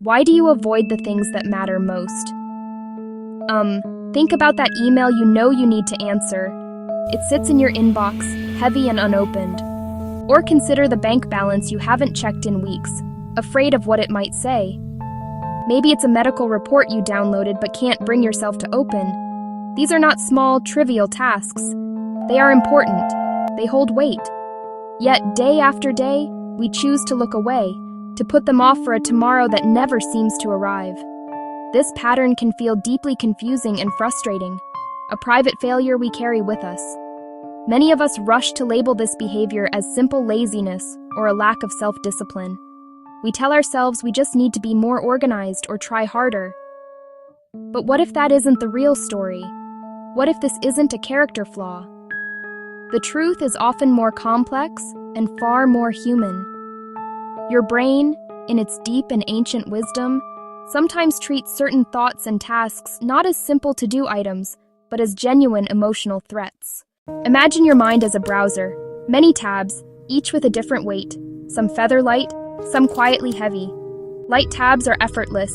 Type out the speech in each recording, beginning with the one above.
Why do you avoid the things that matter most? Think about that email you know you need to answer. It sits in your inbox, heavy and unopened. Or consider the bank balance you haven't checked in weeks, afraid of what it might say. Maybe it's a medical report you downloaded but can't bring yourself to open. These are not small, trivial tasks. They are important. They hold weight. Yet, day after day, we choose to look away, to put them off for a tomorrow that never seems to arrive. This pattern can feel deeply confusing and frustrating, a private failure we carry with us. Many of us rush to label this behavior as simple laziness or a lack of self-discipline. We tell ourselves we just need to be more organized or try harder. But what if that isn't the real story? What if this isn't a character flaw? The truth is often more complex and far more human. Your brain, in its deep and ancient wisdom, sometimes treats certain thoughts and tasks not as simple to-do items, but as genuine emotional threats. Imagine your mind as a browser, many tabs, each with a different weight, some feather-light, some quietly heavy. Light tabs are effortless,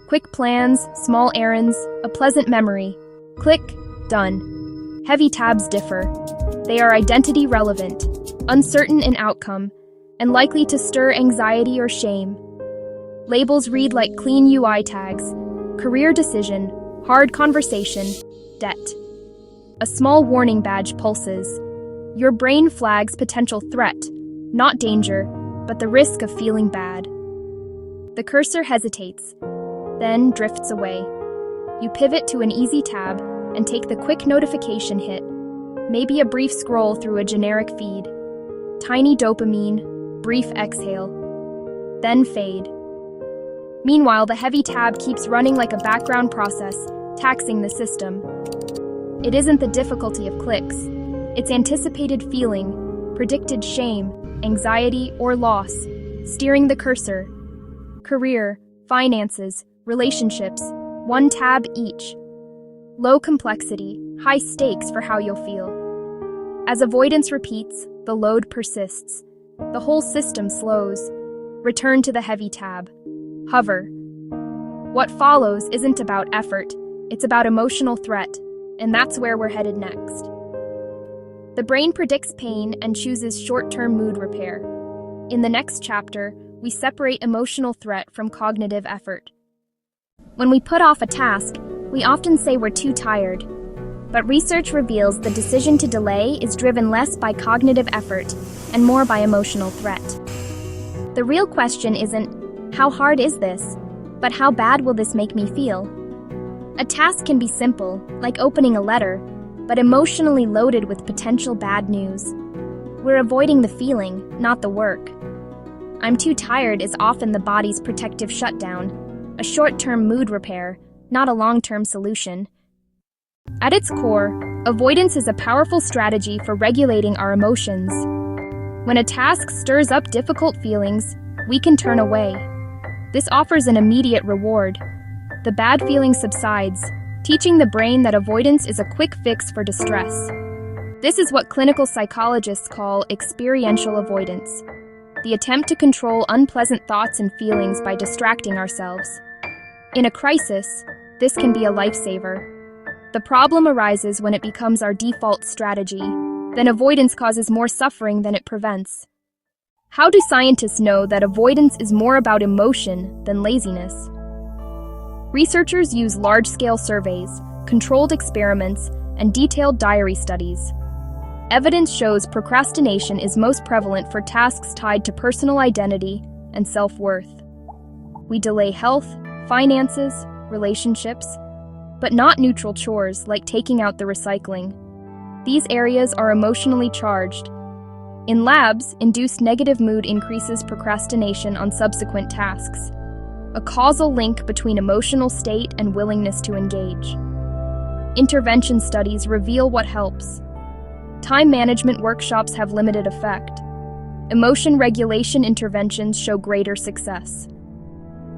quick plans, small errands, a pleasant memory. Click, done. Heavy tabs differ. They are identity relevant, uncertain in outcome, and likely to stir anxiety or shame. Labels read like clean UI tags: career decision, hard conversation, debt. A small warning badge pulses. Your brain flags potential threat, not danger, but the risk of feeling bad. The cursor hesitates, then drifts away. You pivot to an easy tab and take the quick notification hit, maybe a brief scroll through a generic feed. Tiny dopamine, brief exhale, then fade. Meanwhile, the heavy tab keeps running like a background process, taxing the system. It isn't the difficulty of clicks. It's anticipated feeling, predicted shame, anxiety, or loss, steering the cursor. Career, finances, relationships, one tab each. Low complexity, high stakes for how you'll feel. As avoidance repeats, the load persists. The whole system slows. Return to the heavy tab. Hover. What follows isn't about effort, it's about emotional threat, and that's where we're headed next. The brain predicts pain and chooses short-term mood repair. In the next chapter, we separate emotional threat from cognitive effort. When we put off a task, we often say we're too tired. But research reveals the decision to delay is driven less by cognitive effort and more by emotional threat. The real question isn't, how hard is this? But how bad will this make me feel? A task can be simple, like opening a letter, but emotionally loaded with potential bad news. We're avoiding the feeling, not the work. I'm too tired is often the body's protective shutdown, a short-term mood repair, not a long-term solution. At its core, avoidance is a powerful strategy for regulating our emotions. When a task stirs up difficult feelings, we can turn away. This offers an immediate reward. The bad feeling subsides, teaching the brain that avoidance is a quick fix for distress. This is what clinical psychologists call experiential avoidance, the attempt to control unpleasant thoughts and feelings by distracting ourselves. In a crisis, this can be a lifesaver. The problem arises when it becomes our default strategy. Then avoidance causes more suffering than it prevents. How do scientists know that avoidance is more about emotion than laziness? Researchers use large-scale surveys, controlled experiments, and detailed diary studies. Evidence shows procrastination is most prevalent for tasks tied to personal identity and self-worth. We delay health, finances, relationships, but not neutral chores like taking out the recycling. These areas are emotionally charged. In labs, induced negative mood increases procrastination on subsequent tasks, a causal link between emotional state and willingness to engage. Intervention studies reveal what helps. Time management workshops have limited effect. Emotion regulation interventions show greater success.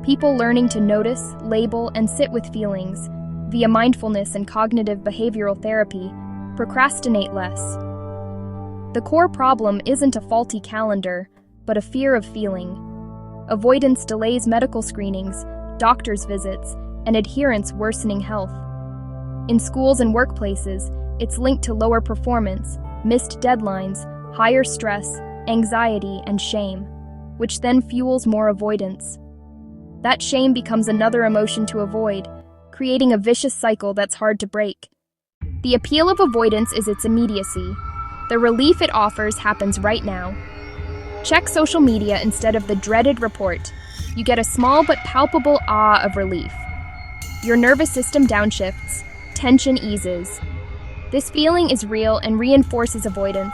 People learning to notice, label, and sit with feelings via mindfulness and cognitive behavioral therapy procrastinate less. The core problem isn't a faulty calendar, but a fear of feeling. Avoidance delays medical screenings, doctor's visits, and adherence worsening health. In schools and workplaces, it's linked to lower performance, missed deadlines, higher stress, anxiety, and shame, which then fuels more avoidance. That shame becomes another emotion to avoid, creating a vicious cycle that's hard to break. The appeal of avoidance is its immediacy. The relief it offers happens right now. Check social media instead of the dreaded report. You get a small but palpable ah of relief. Your nervous system downshifts, tension eases. This feeling is real and reinforces avoidance.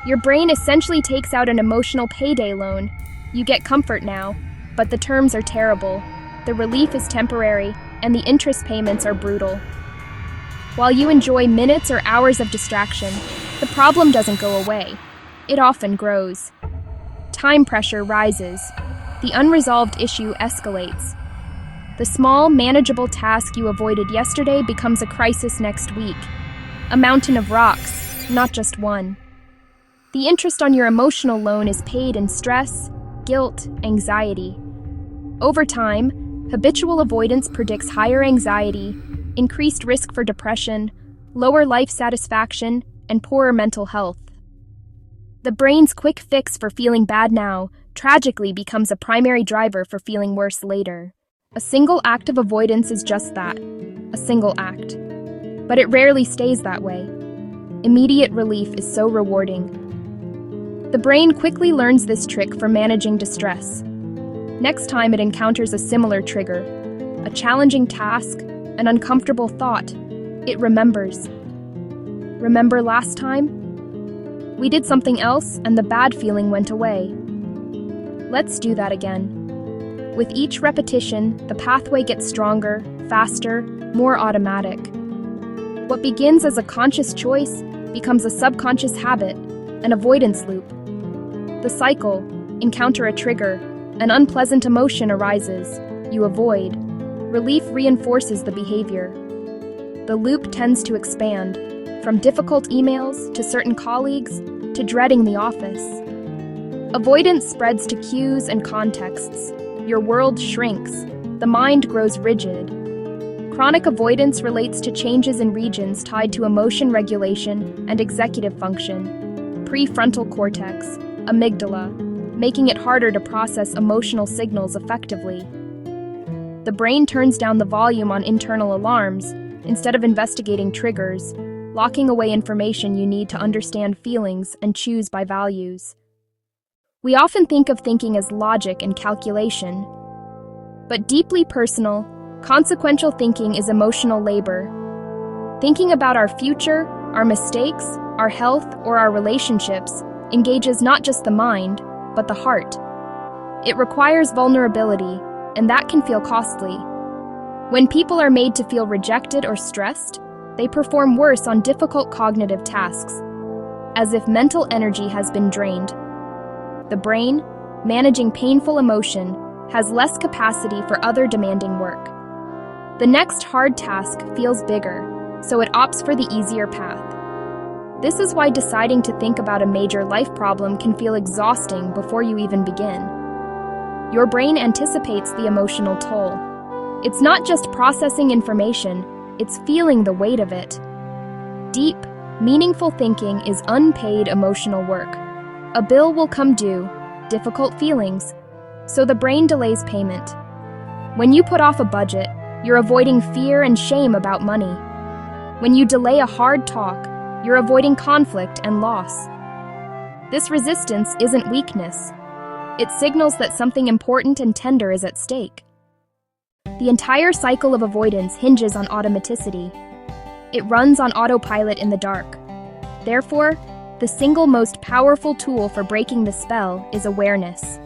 Your brain essentially takes out an emotional payday loan. You get comfort now, but the terms are terrible. The relief is temporary, and the interest payments are brutal. While you enjoy minutes or hours of distraction, the problem doesn't go away. It often grows. Time pressure rises. The unresolved issue escalates. The small, manageable task you avoided yesterday becomes a crisis next week. A mountain of rocks, not just one. The interest on your emotional loan is paid in stress, guilt, anxiety. Over time, habitual avoidance predicts higher anxiety, increased risk for depression, lower life satisfaction, and poorer mental health. The brain's quick fix for feeling bad now tragically becomes a primary driver for feeling worse later. A single act of avoidance is just that, a single act. But it rarely stays that way. Immediate relief is so rewarding. The brain quickly learns this trick for managing distress. Next time it encounters a similar trigger, a challenging task, an uncomfortable thought, it remembers. Remember last time? We did something else and the bad feeling went away. Let's do that again. With each repetition, the pathway gets stronger, faster, more automatic. What begins as a conscious choice becomes a subconscious habit, an avoidance loop. The cycle: encounter a trigger, an unpleasant emotion arises, you avoid. Relief reinforces the behavior. The loop tends to expand, from difficult emails to certain colleagues to dreading the office. Avoidance spreads to cues and contexts. Your world shrinks. The mind grows rigid. Chronic avoidance relates to changes in regions tied to emotion regulation and executive function, prefrontal cortex, amygdala, making it harder to process emotional signals effectively. The brain turns down the volume on internal alarms instead of investigating triggers, locking away information you need to understand feelings and choose by values. We often think of thinking as logic and calculation, but deeply personal, consequential thinking is emotional labor. Thinking about our future, our mistakes, our health, or our relationships engages not just the mind, but the heart. It requires vulnerability, and that can feel costly. When people are made to feel rejected or stressed, they perform worse on difficult cognitive tasks, as if mental energy has been drained. The brain, managing painful emotion, has less capacity for other demanding work. The next hard task feels bigger, so it opts for the easier path. This is why deciding to think about a major life problem can feel exhausting before you even begin. Your brain anticipates the emotional toll. It's not just processing information, it's feeling the weight of it. Deep, meaningful thinking is unpaid emotional work. A bill will come due, difficult feelings, so the brain delays payment. When you put off a budget, you're avoiding fear and shame about money. When you delay a hard talk, you're avoiding conflict and loss. This resistance isn't weakness. It signals that something important and tender is at stake. The entire cycle of avoidance hinges on automaticity. It runs on autopilot in the dark. Therefore, the single most powerful tool for breaking the spell is awareness.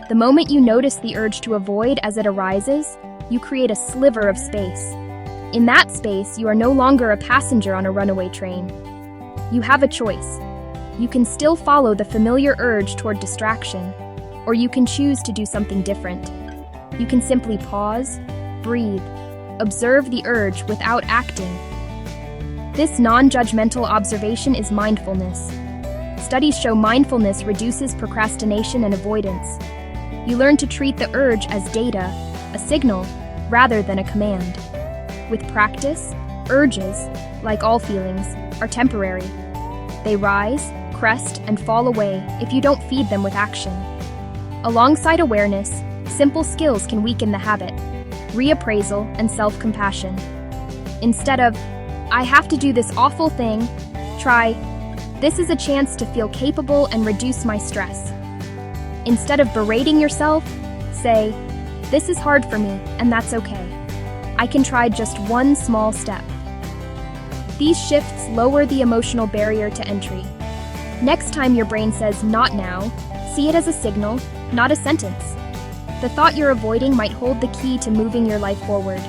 The moment you notice the urge to avoid as it arises, you create a sliver of space. In that space, you are no longer a passenger on a runaway train. You have a choice. You can still follow the familiar urge toward distraction, or you can choose to do something different. You can simply pause, breathe, observe the urge without acting. This non-judgmental observation is mindfulness. Studies show mindfulness reduces procrastination and avoidance. You learn to treat the urge as data, a signal, rather than a command. With practice, urges, like all feelings, are temporary. They rise, crest, and fall away if you don't feed them with action. Alongside awareness, simple skills can weaken the habit: reappraisal and self-compassion. Instead of, "I have to do this awful thing," try, "This is a chance to feel capable and reduce my stress." Instead of berating yourself, say, "This is hard for me, and that's okay. I can try just one small step." These shifts lower the emotional barrier to entry. Next time your brain says "not now," see it as a signal, not a sentence. The thought you're avoiding might hold the key to moving your life forward.